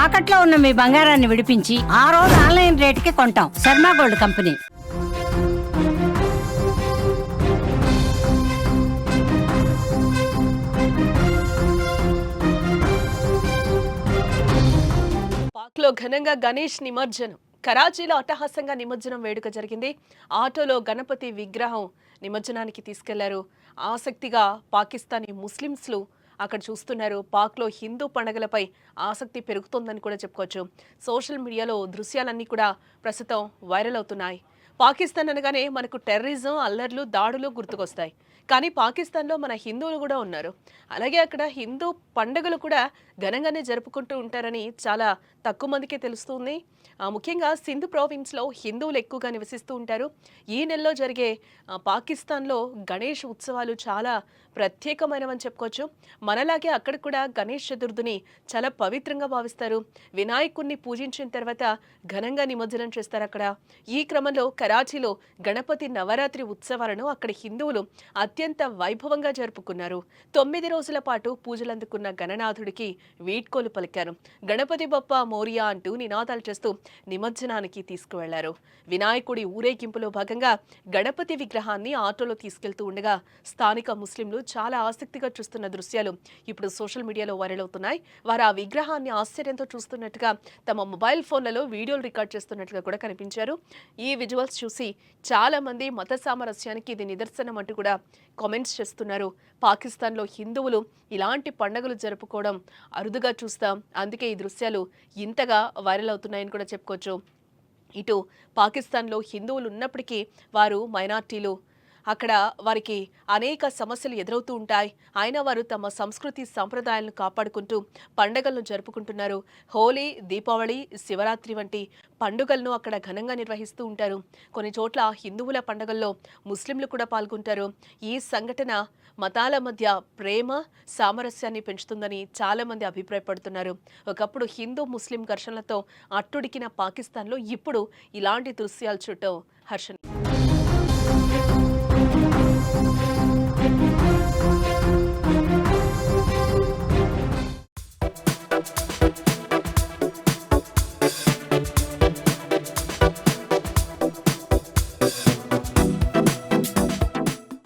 తాకట్లో ఉన్న మీ బంగారాన్ని విడిపించి ఆ రోజు ఆన్లైన్ రేటుకి కొంటాం. Sharma gold company. పాక్లో ఘనంగా గణేష్ నిమజ్జనం. కరాచీలో అట్టహాసంగా నిమజ్జనం వేడుక జరిగింది. ఆటోలో గణపతి విగ్రహం నిమజ్జనానికి తీసుకెళ్లారు. ఆసక్తిగా పాకిస్తానీ ముస్లింలు అక్కడ చూస్తున్నారు. పాక్లో హిందూ పండుగలపై ఆసక్తి పెరుగుతోందని కూడా చెప్పుకోవచ్చు. సోషల్ మీడియాలో దృశ్యాలన్నీ కూడా ప్రస్తుతం వైరల్ అవుతున్నాయి. పాకిస్తాన్ అనగానే మనకు టెర్రరిజం, అల్లర్లు, దాడులు గుర్తుకొస్తాయి. కానీ పాకిస్తాన్లో మన హిందువులు కూడా ఉన్నారు. అలాగే అక్కడ హిందూ పండుగలు కూడా ఘనంగానే జరుపుకుంటూ ఉంటారని చాలా తక్కువ మందికే తెలుస్తుంది. ముఖ్యంగా సింధ్ ప్రావిన్స్లో హిందువులు ఎక్కువగా నివసిస్తూ ఉంటారు. ఈ నెలలో జరిగే పాకిస్తాన్లో గణేష్ ఉత్సవాలు చాలా ప్రత్యేకమైనవని చెప్పుకోవచ్చు. మనలాగే అక్కడ కూడా గణేష్ చతుర్థిని చాలా పవిత్రంగా భావిస్తారు. వినాయకుడిని పూజించిన తర్వాత ఘనంగా నిమజ్జనం చేస్తారు అక్కడ. ఈ క్రమంలో కరాచీలో గణపతి నవరాత్రి ఉత్సవాలను అక్కడ హిందువులు అత్యంత వైభవంగా జరుపుకున్నారు. 9 రోజుల పాటు పూజలందుకున్న గణనాథుడికి వీడ్కోలు పలికారు. గణపతి బప్ప మోరియా అంటూ నినాదాలు చేస్తూ నిమజ్జనానికి తీసుకువెళ్లారు. వినాయకుడి ఊరేగింపులో భాగంగా గణపతి విగ్రహాన్ని ఆటోలో తీసుకెళ్తూ ఉండగా స్థానిక ముస్లింలు చాలా ఆసక్తిగా చూస్తున్న దృశ్యాలు ఇప్పుడు సోషల్ మీడియాలో వైరల్ అవుతున్నాయి. వారు ఆ విగ్రహాన్ని ఆశ్చర్యంతో చూస్తున్నట్టుగా తమ మొబైల్ ఫోన్లలో వీడియోలు రికార్డ్ చేస్తున్నట్టుగా కూడా కనిపించారు. ఈ విజువల్స్ చూసి చాలా మంది మత సామరస్యానికి ఇది నిదర్శనం అంటూ కూడా కామెంట్స్ చేస్తున్నారు. పాకిస్తాన్లో హిందువులు ఇలాంటి పండుగలు జరుపుకోవడం అరుదుగా చూస్తాం. అందుకే ఈ దృశ్యాలు ఇంతగా వైరల్ అవుతున్నాయని కూడా చెప్పుకోవచ్చు. ఇటు పాకిస్తాన్లో హిందువులు ఉన్నప్పటికీ వారు మైనార్టీలు. అక్కడ వారికి అనేక సమస్యలు ఎదురవుతూ ఉంటాయి. అయినా వారు తమ సంస్కృతి సంప్రదాయాలను కాపాడుకుంటూ పండుగలను జరుపుకుంటున్నారు. హోలీ, దీపావళి, శివరాత్రి వంటి పండుగలను అక్కడ ఘనంగా నిర్వహిస్తూ ఉంటారు. కొన్ని చోట్ల హిందువుల పండుగల్లో ముస్లింలు కూడా పాల్గొంటారు. ఈ సంఘటన మతాల మధ్య ప్రేమ, సామరస్యాన్ని పెంచుతుందని చాలామంది అభిప్రాయపడుతున్నారు. ఒకప్పుడు హిందూ ముస్లిం ఘర్షణలతో అట్టుడికిన పాకిస్తాన్లో ఇప్పుడు ఇలాంటి దృశ్యాలు చూడటం హర్షణీయం.